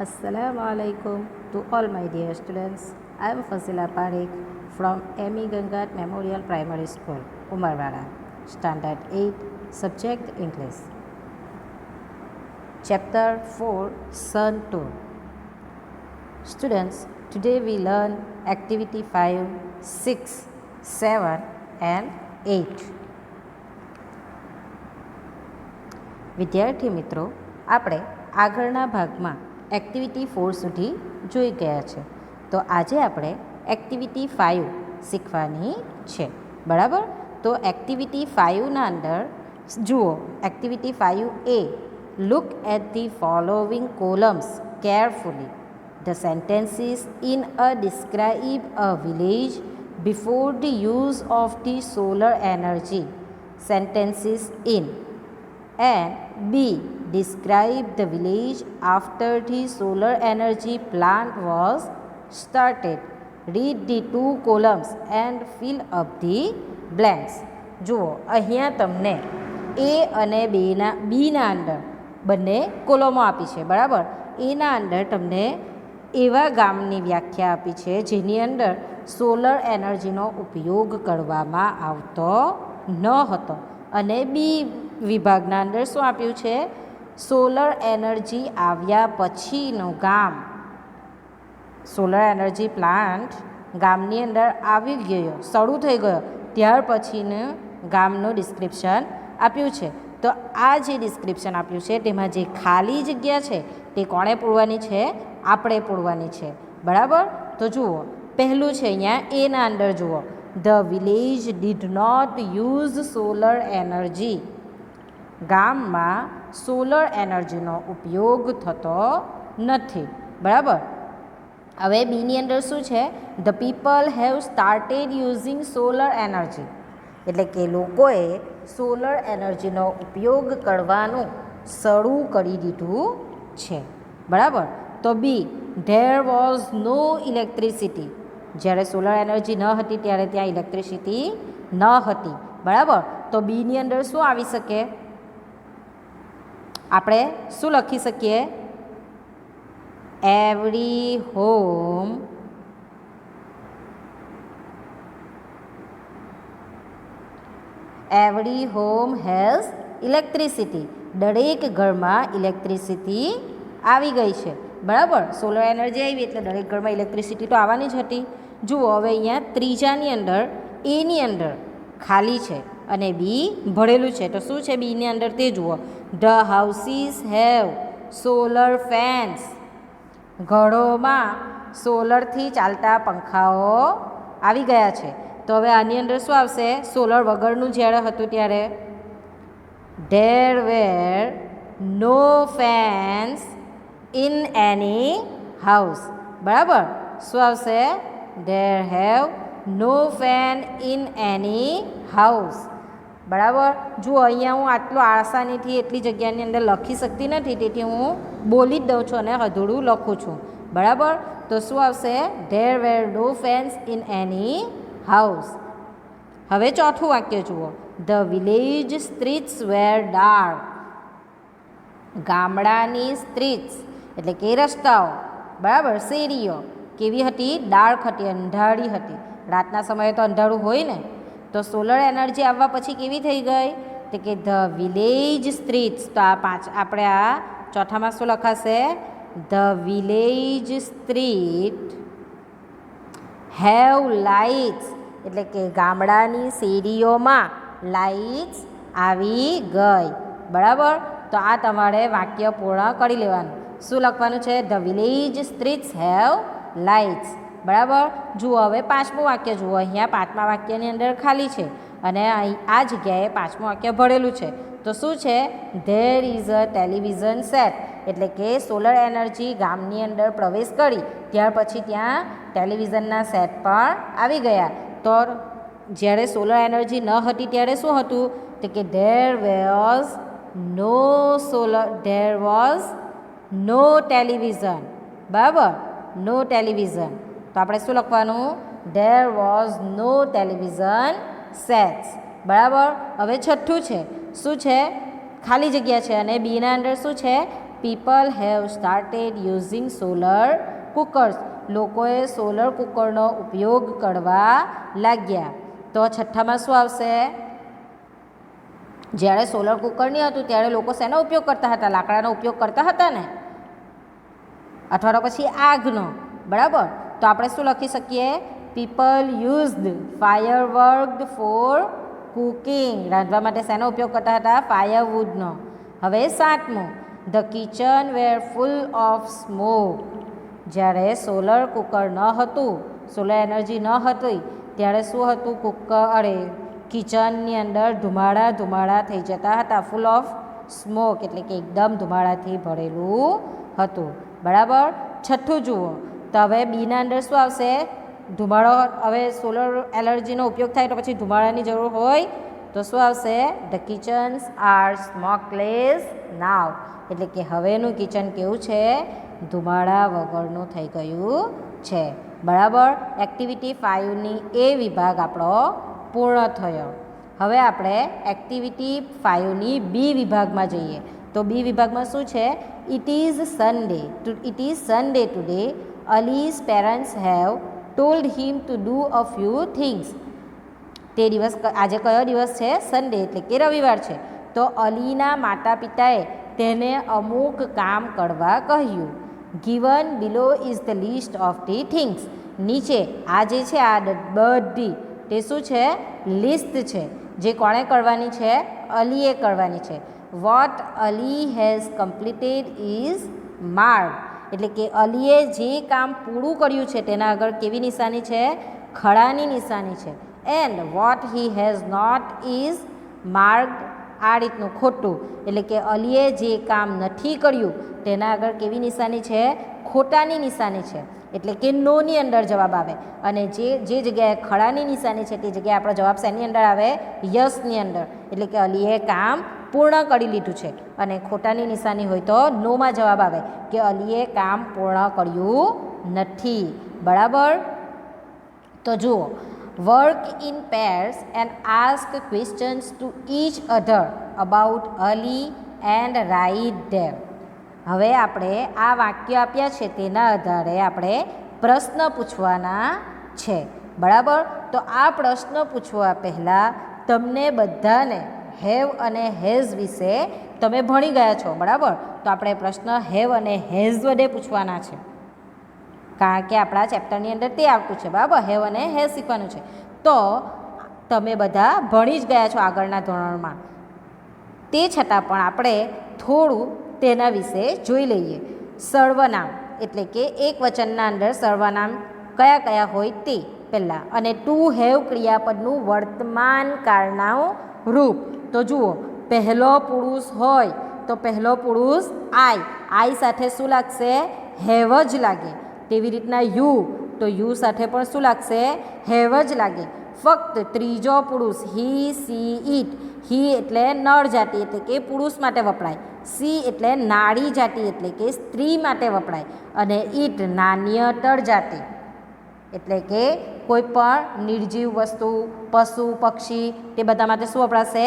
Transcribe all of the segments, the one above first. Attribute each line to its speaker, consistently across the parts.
Speaker 1: Assalamu alaikum to all my dear students. I am Fazila Parekh from M.E. Gangat Memorial Primary School, Umarwada, Standard 8, Subject English. Chapter 4, Sun Tour. Students, today we learn Activity 5, 6, 7 and 8. વિદ્યાર્થી મિત્રો, આપણે આગળના ભાગમાં activity 4 સુધી જોઈ ગયા છે. તો આજે આપણે એક્ટિવિટી 5 શીખવાની છે, બરાબર? તો એક્ટિવિટી 5ના અંદર જુઓ, activity 5A, look at the following columns carefully. The sentences in a describe a village before the use of the solar energy. Sentences in. And B, describe the village after the solar energy plant was started. Read the two columns and fill up the blanks. જુઓ, અહીંયા તમને A અને બીના અંદર બંને કોલમો આપી છે, બરાબર? એના અંદર તમને એવા ગામની વ્યાખ્યા આપી છે જેની અંદર સોલર એનર્જીનો ઉપયોગ કરવામાં આવતો ન હતો. અને બી વિભાગના અંદર શું આપ્યું છે? સોલર એનર્જી આવ્યા પછીનું ગામ, સોલર એનર્જી પ્લાન્ટ ગામની અંદર આવી ગયો, શરૂ થઈ ગયો, ત્યાર પછીનું ગામનું ડિસ્ક્રિપ્શન આપ્યું છે. તો આ જે ડિસ્ક્રિપ્શન આપ્યું છે તેમાં જે ખાલી જગ્યા છે તે કોણે પૂરવાની છે? આપણે પૂરવાની છે, બરાબર? તો જુઓ, પહેલું છે અહીંયા એના અંદર જુઓ, the village did not use solar energy. ગામમાં સોલર એનર્જીનો ઉપયોગ થતો નથી, બરાબર? હવે બીની અંદર શું છે? The people have started using solar energy, એટલે કે લોકોએ સોલર એનર્જીનો ઉપયોગ કરવાનું શરૂ કરી દીધું છે, બરાબર? તો બી, ધેર વોઝ નો ઇલેક્ટ્રિસિટી. જ્યારે સોલર એનર્જી ન હતી ત્યારે ત્યાં ઇલેક્ટ્રિસિટી ન હતી, બરાબર? તો બીની અંદર શું આવી શકે? આપણે શું લખી શકીએ? Every home has electricity. દરેક ઘરમાં ઇલેક્ટ્રિસિટી આવી ગઈ છે, બરાબર? સોલર એનર્જી આવી એટલે દરેક ઘરમાં ઇલેક્ટ્રિસિટી તો આવવાની જ હતી. જુઓ, હવે અહીંયા ત્રીજાની અંદર એની અંદર ખાલી છે અને બી ભરેલું છે. તો શું છે બીની અંદર તે જુઓ, the houses have solar fans. ઘરોમાં સોલરથી ચાલતા પંખાઓ આવી ગયા છે. તો હવે આની અંદર શું આવશે? સોલર વગરનું જ્યારે હતું ત્યારે there were no fans in any house, બરાબર? શું આવશે? There have no fan in any house, બરાબર? જુઓ, અહીંયા હું આટલો આસાનીથી એટલી જગ્યાની અંદર લખી શકતી નથી, તેથી હું બોલી જ દઉં છું અને અધૂરું લખું છું, બરાબર? તો શું આવશે? There were no fans in any house. હવે ચોથું વાક્ય જુઓ, the village streets were dark. ગામડાની સ્ટ્રીટ્સ એટલે કે રસ્તાઓ, બરાબર, શેરીઓ કેવી હતી? ડાર્ક હતી, અંધારી હતી. રાતના સમયે તો અંધારું હોય ને. તો સોલર એનર્જી આવવા પછી કેવી થઈ ગઈ? તો કે ધ વિલેજ સ્ટ્રીટ્સ. તો આપણે આ ચોથામાં શું લખાશે? The village street have lights, એટલે કે ગામડાની શેરીઓમાં લાઇટ્સ આવી ગઈ, બરાબર? તો આ તમારે વાક્ય પૂર્ણ કરી લેવાનું. શું લખવાનું છે? The village streets have lights, બરાબર? જુઓ, હવે પાંચમું વાક્ય જુઓ. અહીંયા પાંચમા વાક્યની અંદર ખાલી છે અને આ જગ્યાએ પાંચમું વાક્ય ભરેલું છે. તો શું છે? There is a television set, એટલે કે સોલર એનર્જી ગામની અંદર પ્રવેશ કરી ત્યાર પછી ત્યાં ટેલિવિઝનના સેટ પણ આવી ગયા. તો જ્યારે સોલર એનર્જી ન હતી ત્યારે શું હતું? તો કે ધેર વોઝ નો ટેલિવિઝન, બરાબર? No television. તો આપણે શું લખવાનું? There was no television sets, બરાબર? હવે છઠ્ઠું છે, શું છે? ખાલી જગ્યા છે અને બીના અંદર શું છે? People have started using solar cookers. લોકોએ સોલર કુકરનો ઉપયોગ કરવા લાગ્યા. તો છઠ્ઠામાં શું આવશે? જ્યારે સોલર કુકર નહીં હતું ત્યારે લોકો શેનો ઉપયોગ કરતા હતા? લાકડાનો ઉપયોગ કરતા હતા ને, અથવા તો પછી આગનો. બરાબર, તો આપણે શું લખી શકીએ? People used firework for cooking. રાંધવા માટે શેનો ઉપયોગ કરતા હતા? ફાયરવુડનો. હવે સાતમું, the kitchen were full of smoke. જ્યારે સોલર કુકર ન હતું, સોલર એનર્જી ન હતી, ત્યારે શું હતું? કિચનની અંદર ધુમાડા થઈ જતા હતા. ફૂલ ઓફ સ્મોક એટલે કે એકદમ ધુમાડાથી ભરેલું હતું. બરાબર. છઠ્ઠું જુઓ, તો હવે બીના અંદર શું આવશે? ધુમાડો. હવે સોલર એનર્જીનો ઉપયોગ થાય તો પછી ધુમાડાની જરૂર હોય, તો શું આવશે? ધ કિચન્સ આર સ્મોકલેસ નાવ. એટલે કે હવેનું કિચન કેવું છે? ધુમાડા વગરનું થઈ ગયું છે. બરાબર. એક્ટિવિટી 5ની એ વિભાગ આપણો પૂર્ણ થયો. હવે આપણે એક્ટિવિટી 5ની બી વિભાગમાં જઈએ. તો બી વિભાગમાં શું છે? It is Sunday today. Ali's parents have told him to do a few things. તે દિવસ, આજે કયો દિવસ છે? સન્ડે એટલે કે રવિવાર છે. તો અલીના માતા પિતાએ તેને અમુક કામ કરવા કહ્યું. Given below is the list of the things. નીચે આ જે છે આ બધી તે શું છે? લિસ્ટ છે. જે કોણે કરવાની છે? અલીએ કરવાની છે. What Ali has completed is mark. એટલે કે અલીએ જે કામ પૂરું કર્યું છે તેના આગળ કેવી નિશાની છે? ખડાની નિશાની છે. And what he has not is marked. આ રીતનું ખોટું. એટલે કે અલીએ જે કામ નથી કર્યું તેના આગળ કેવી નિશાની છે? ખોટાની નિશાની છે. એટલે કે નોની અંદર જવાબ આવે. અને જે જગ્યાએ ખડાની નિશાની છે તે જગ્યાએ આપણો જવાબ શેની અંદર આવે? યસની અંદર. એટલે કે અલીએ કામ પૂર્ણ કરી લીધું છે. અને ખોટાની નિશાની હોય તો નોમાં જવાબ આવે કે અલીએ કામ પૂર્ણ કર્યું નથી. બરાબર. તો જુઓ, work in pairs and ask questions to each other about Ali and write them. હવે આપણે આ વાક્ય આપ્યા છે તેના આધારે આપણે પ્રશ્ન પૂછવાના છે. બરાબર. તો આ પ્રશ્ન પૂછવા પહેલાં તમને બધાને હેવ અને હેઝ વિશે તમે ભણી ગયા છો. બરાબર. તો આપણે પ્રશ્ન હેવ અને હેઝ વડે પૂછવાના છે, કારણ કે આપણા ચેપ્ટરની અંદર તે આવતું છે. બરાબર. હેવ અને હેઝ શીખવાનું છે. તો તમે બધા ભણી જ ગયા છો આગળના ધોરણમાં. તે છતાં પણ આપણે થોડું તેના વિશે જોઈ લઈએ. સર્વનામ એટલે કે એક વચનના અંદર સર્વનામ કયા કયા હોય તે પહેલાં. અને ટુ હેવ ક્રિયાપદનું વર્તમાન કાળનું રૂપ. તો જુઓ, પહેલો પુરુષ હોય તો પહેલો પુરુષ આઈ સાથે શું લાગશે? હેવ જ લાગે. તેવી રીતના યુ, તો યુ સાથે પણ શું લાગશે? હેવ જ લાગે. ફક્ત ત્રીજો પુરુષ હી, સી, ઇટ. હી એટલે નર જાતિ એટલે કે પુરુષ માટે વપરાય. સી એટલે નારી જાતિ એટલે કે સ્ત્રી માટે વપરાય. અને ઇટ નાન્યતર જાતિ એટલે કે કોઈ પણ નિર્જીવ વસ્તુ, પશુ, પક્ષી તે બધા માટે શું વપરાશે?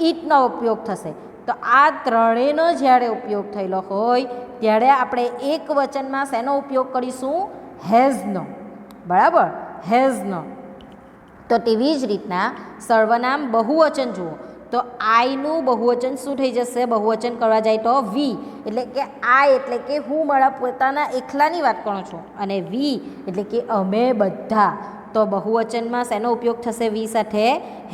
Speaker 1: ઇટનો ઉપયોગ થશે. તો આ ત્રણેયનો જ્યારે ઉપયોગ થયેલો હોય ત્યારે આપણે એક વચનમાં શેનો ઉપયોગ કરીશું? હેઝનો. બરાબર. હેઝનો. તો તેવી જ રીતના સર્વનામ બહુવચન જુઓ. તો આઈનું બહુવચન શું થઈ જશે? બહુવચન કરવા જાય તો વી. એટલે કે આઈ એટલે કે હું મારા પોતાના એકલાની વાત કરું છું. અને વી એટલે કે અમે બધા. તો બહુવચનમાં શેનો ઉપયોગ થશે? વી સાથે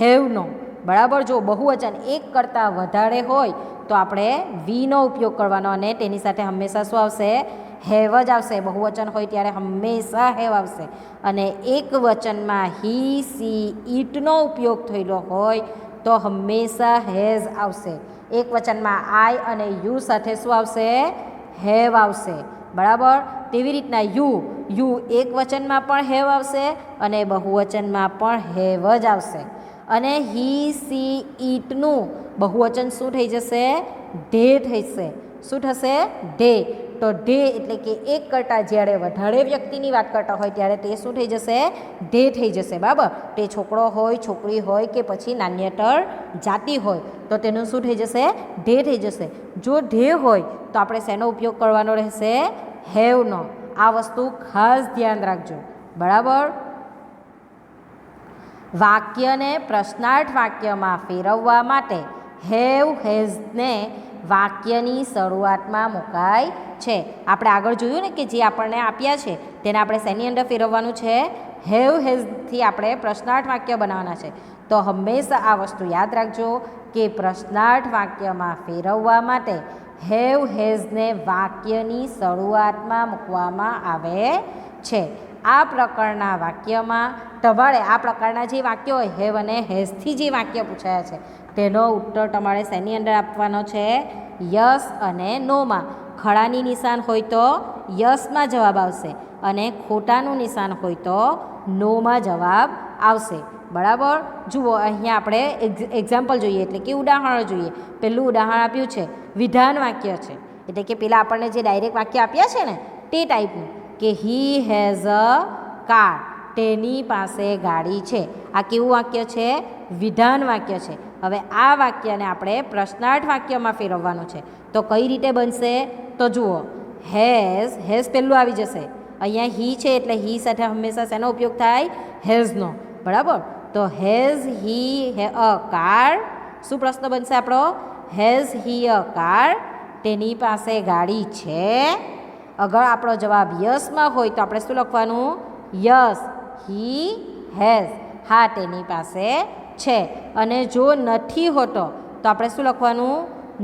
Speaker 1: હેવનો. બરાબર. જો બહુવચન એક કરતાં વધારે હોય તો આપણે વીનો ઉપયોગ કરવાનો અને તેની સાથે હંમેશા શું આવશે? હેવ જ આવશે. બહુવચન હોય ત્યારે હંમેશા હેવ આવશે. અને એક વચનમાં હી, સી, ઇટનો ઉપયોગ થયેલો હોય તો હંમેશા હેઝ આવશે. એક વચનમાં આઈ અને યુ સાથે શું આવશે? હેવ આવશે. બરાબર. તેવી રીતના યુ એક વચનમાં પણ હેવ આવશે અને બહુવચનમાં પણ હેવ જ આવશે. અને હી, સી, ઇટનું બહુવચન શું થઈ જશે? ધે થશે. શું થશે? ધે. તો ઢે એટલે કે એક કરતાં જ્યારે વધારે વ્યક્તિની વાત કરતા હોય ત્યારે તે શું થઈ જશે? ઢે થઈ જશે. બરાબર? તે છોકરો હોય, છોકરી હોય કે પછી નાન્યતર જાતિ હોય તો તેનું શું થઈ જશે? ઢે થઈ જશે. જો ઢે હોય તો આપણે શેનો ઉપયોગ કરવાનો રહેશે? હેવનો. આ વસ્તુ ખાસ ધ્યાન રાખજો. બરાબર? વાક્યને પ્રશ્નાર્થ વાક્યમાં ફેરવવા માટે હેવ હેઝને વાક્યની શરૂઆતમાં મુકાય છે. આપણે આગળ જોયું ને કે જે આપણને આપ્યા છે તેને આપણે શેની અંદર ફેરવવાનું છે? હેવ હેઝથી આપણે પ્રશ્નાર્થ વાક્ય બનાવવાના છે. તો હંમેશા આ વસ્તુ યાદ રાખજો કે પ્રશ્નાર્થ વાક્યમાં ફેરવવા માટે હેવ હેઝને વાક્યની શરૂઆતમાં મૂકવામાં આવે છે. આ પ્રકારના વાક્યમાં તમારે આ પ્રકારના જે વાક્યો હોય હેવ અને હેઝથી જે વાક્ય પૂછાયા છે તેનો ઉત્તર તમારે શેની અંદર આપવાનો છે? યસ અને નોમાં. ખરાની નિશાન હોય તો યસમાં જવાબ આવશે અને ખોટાનું નિશાન હોય તો નોમાં જવાબ આવશે. બરાબર? જુઓ અહીંયા આપણે એક્ઝામ્પલ જોઈએ એટલે કે ઉદાહરણ જોઈએ. પહેલું ઉદાહરણ આપ્યું છે વિધાન વાક્ય છે એટલે કે પેલા આપણને જે ડાયરેક્ટ વાક્ય આપ્યા છે ને તે ટાઈપનું કે હી હેઝ અ કાર, તેની પાસે ગાડી છે. આ કેવું વાક્ય છે? વિધાન વાક્ય છે. હવે આ વાક્યને આપણે પ્રશ્નાર્થ વાક્યમાં ફેરવવાનું છે. તો કઈ રીતે બનશે? તો જુઓ હેઝ પહેલું આવી જશે. અહીંયા હી છે એટલે હી સાથે હંમેશા શેનો ઉપયોગ થાય? હેઝનો. બરાબર? તો હેઝ હી અ કાર. શું પ્રશ્ન બનશે આપણો? હેઝ હી અ કાર, તેની પાસે ગાડી છે. અગર આપણો જવાબ યસમાં હોય તો આપણે શું લખવાનું? Yes he has. હા, તેની પાસે છે. અને જો નથી હોતો તો આપણે શું લખવાનું?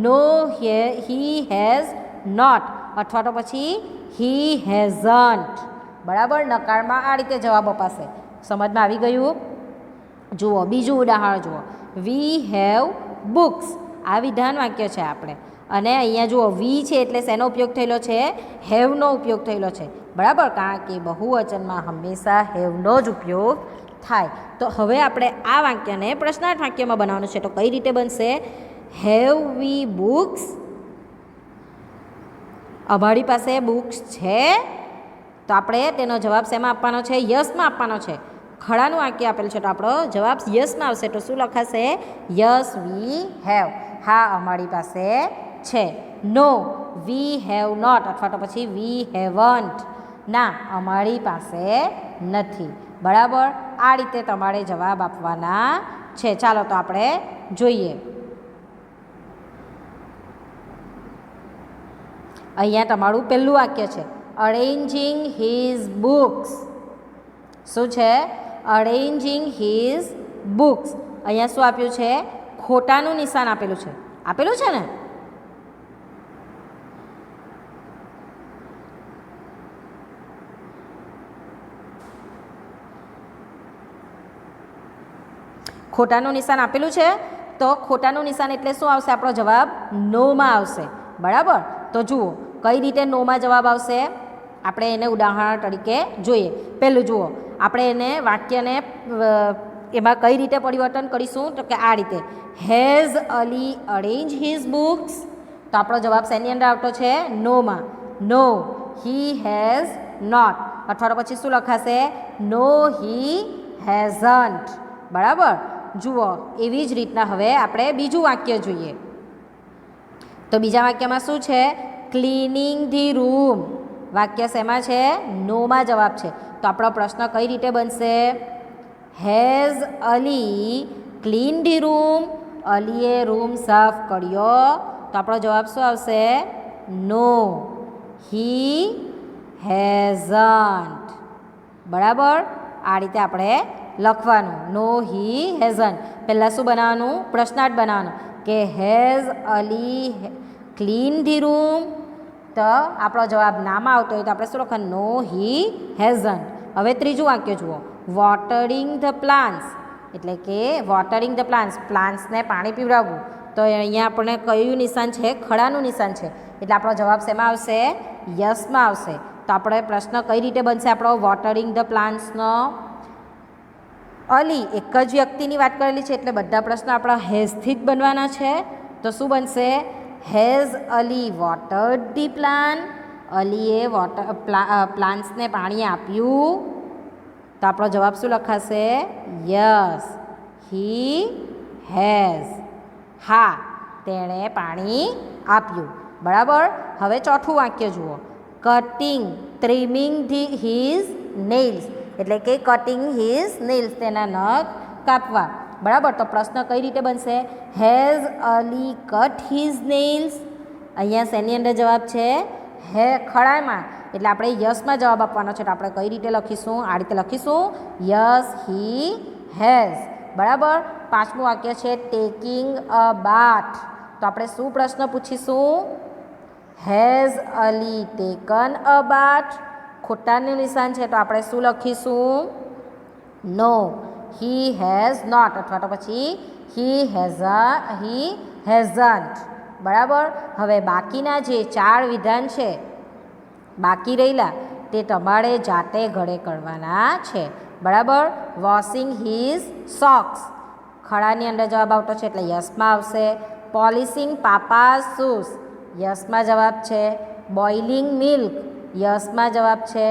Speaker 1: નો હી હેઝ નોટ અથવા તો પછી હી હેઝન્ટ. બરાબર? નકારમાં આ રીતે જવાબ અપાશે. સમજમાં આવી ગયું? જુઓ બીજું ઉદાહરણ જુઓ. We have books. આ વિધાન વાક્ય છે આપણે અને અહીંયા જુઓ વી છે એટલે શેનો ઉપયોગ થયેલો છે? હેવનો ઉપયોગ થયેલો છે. બરાબર? કારણ કે બહુવચનમાં હંમેશા હેવનો જ ઉપયોગ થાય. તો હવે આપણે આ વાક્યને પ્રશ્નાર્થ વાક્યમાં બનાવવાનું છે. તો કઈ રીતે બનશે? Have V books? અમારી પાસે બુક્સ છે. તો આપણે તેનો જવાબ શેમાં આપવાનો છે? યસમાં આપવાનો છે. ખરાનું વાક્ય આપેલું છે તો આપણો જવાબ યસમાં આવશે. તો શું લખાશે? Yes we have. હા, અમારી પાસે છે. નો વી હેવ નોટ અથવા તો પછી વી હેવન્ટ. ના, અમારી પાસે નથી. બરાબર? આ રીતે તમારે જવાબ આપવાના છે. ચાલો તો આપણે જોઈએ. અહીંયા તમારું પહેલું વાક્ય છે અરેન્જિંગ હિઝ બુક્સ. શું છે? Arranging his books. અહીંયા શું આપ્યું છે? ખોટાનું નિશાન આપેલું છે. આપેલું છે ને? ખોટાનું નિશાન આપેલું છે તો ખોટાનું નિશાન એટલે શું આવશે? આપણો જવાબ નોમાં આવશે. બરાબર? તો જુઓ કઈ રીતે નોમાં જવાબ આવશે આપણે એને ઉદાહરણ તરીકે જોઈએ. પહેલું જુઓ આપણે એને વાક્યને એમાં કઈ રીતે પરિવર્તન કરીશું? તો કે આ રીતે has Ali arrange his books. તો આપણો જવાબ શેની અંદર આવતો છે? નોમાં. નો હી હેઝ નોટ અથવા તો પછી શું લખાશે? નો હી હેઝન્ટ. બરાબર? જુઓ એવી જ રીતના હવે આપણે બીજું વાક્ય જોઈએ. તો બીજા વાક્યમાં શું છે? Cleaning the room. વાક્ય શેમાં છે? નોમાં જવાબ છે. તો આપણો પ્રશ્ન કઈ રીતે બનશે? Has Ali clean the room. અલીએ રૂમ સાફ કર્યો. તો આપણો જવાબ શું આવશે? No he hasn't. બરાબર? આ રીતે આપણે લખવાનું. No he hasn't. પહેલાં શું બનાવવાનું? પ્રશ્નાર્થ બનાવવાનું કે has Ali clean the room. તો આપણો જવાબ નામાં આવતો હોય તો આપણે શું લખવાનું? No he hasn't. હવે ત્રીજું વાક્ય જુઓ. વોટરિંગ ધ પ્લાન્ટ્સ એટલે કે વોટરિંગ ધ પ્લાન્ટ્સને પાણી પીવડાવવું. તો અહીંયા આપણને કયું નિશાન છે? ખરાનું નિશાન છે. એટલે આપણો જવાબ શેમાં આવશે? યસમાં આવશે. તો આપણે પ્રશ્ન કઈ રીતે બનશે આપણો વોટરિંગ ધ પ્લાન્ટ્સનો? અલી એક જ વ્યક્તિની વાત કરેલી છે એટલે બધા પ્રશ્નો આપણા હેઝથી જ બનવાના છે. તો શું બનશે? Has Ali watered the plant? અલીએ પ્લાન્ટ્સને પાણી આપ્યું? તો આપણો જવાબ શું લખાશે? Yes, he has. હા, તેણે પાણી આપ્યું. બરાબર. હવે ચોથું વાક્ય જુઓ. કટિંગ, ટ્રીમિંગ હિઝ નેલ્સ, એટલે કે કટિંગ હિઝ નેલ્સ, તેના નખ કાપવા. બરાબર. તો પ્રશ્ન કઈ રીતે બનશે? Has Ali cut his nails? અહીંયા શેની અંદર જવાબ છે? હે ખડામાં, એટલે આપણે યસમાં જવાબ આપવાનો છે. તો આપણે કઈ રીતે લખીશું? આ રીતે લખીશું, યસ હી હેઝ. બરાબર. પાંચમું વાક્ય છે ટેકિંગ અ બાથ. તો આપણે શું પ્રશ્ન પૂછીશું? હેઝ અલી ટેકન અ બાથ? ખોટાનું નિશાન છે, તો આપણે શું લખીશું? નો, હી હેઝ નોટ, અથવા તો પછી હી હેઝન્ટ. બરાબર. હવે બાકીના જે 4 વિધાન છે બાકી રહેલા, તે તમારે જાતે ઘરે કરવાના છે. બરાબર. વોશિંગ હિઝ સોક્સ, ખડાની અંદર જવાબ આવતો છે એટલે યસમાં આવશે. પોલિશિંગ પાપાઝ શૂઝ, યસમાં જવાબ છે. બોઇલિંગ મિલ્ક, યસમાં જવાબ છે.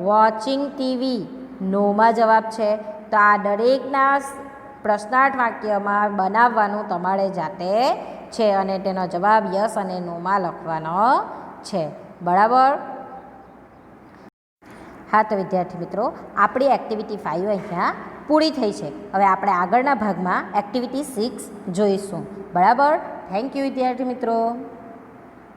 Speaker 1: વોચિંગ ટીવી, નોમાં જવાબ છે. તો આ દરેકના પ્રશ્નાર્થ વાક્યમાં બનાવવાનું તમારે જાતે છે અને તેનો જવાબ યસ અને નોમાં લખવાનો છે. બરાબર. હા, તો વિદ્યાર્થી મિત્રો, આપણી એક્ટિવિટી 5 અહીંયા પૂરી થઈ છે. હવે આપણે આગળના ભાગમાં એક્ટિવિટી 6 જોઈશું. બરાબર. થેન્ક યુ વિદ્યાર્થી મિત્રો.